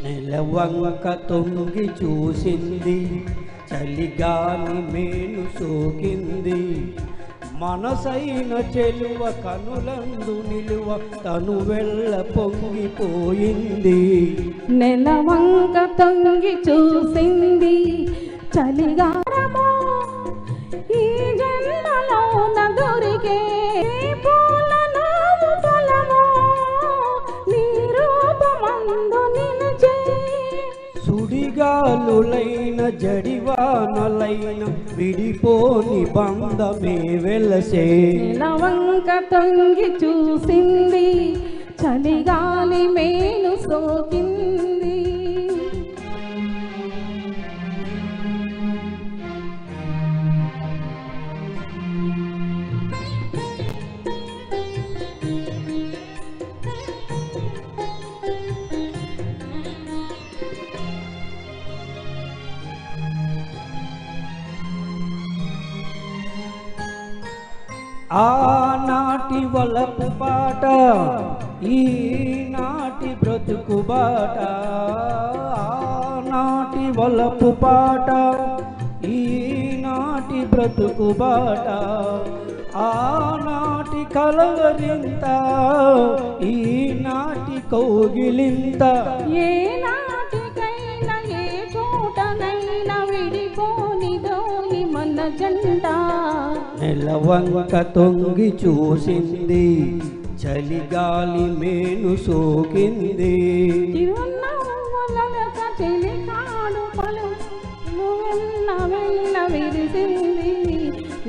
నెలవంక తొంగి చూసింది, చలిగాలి మేను సోకింది. మనసైన చెలువ కనులందు నిలువ తను వెళ్ళ పొంగిపోయింది. నెలవంక తొంగి చూసింది, చలిగారమో ఈ జన్మలో దొరికే పూలను ఫలమో నీ రూపమందు నిలిచే. సుడిగాలులైన జడివానలైన విడిపోని బంధమే వెలసే. నెలవంక తొంగి చూసింది, చలిగాలి మేను సోకింది. ఆనాటి వలపు పాట ఈనాటి బ్రతుకు బాట. ఆనాటి వలపు పాట ఈనాటి బ్రతుకు బాట. ఆనాటి కలవరింత ఈనాటి కౌగిలింత. ఏ నాటికైనా ఏ చోటనైనా విడిపోనిదోని మన జంట. నెలవంక తొంగి చూసింది, చలిగాలి మేను సోకింది.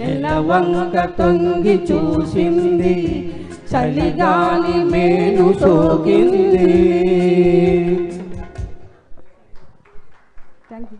నెలవంక తొంగి చూసింది, చలిగాలి మేను సోకింది. Thank you.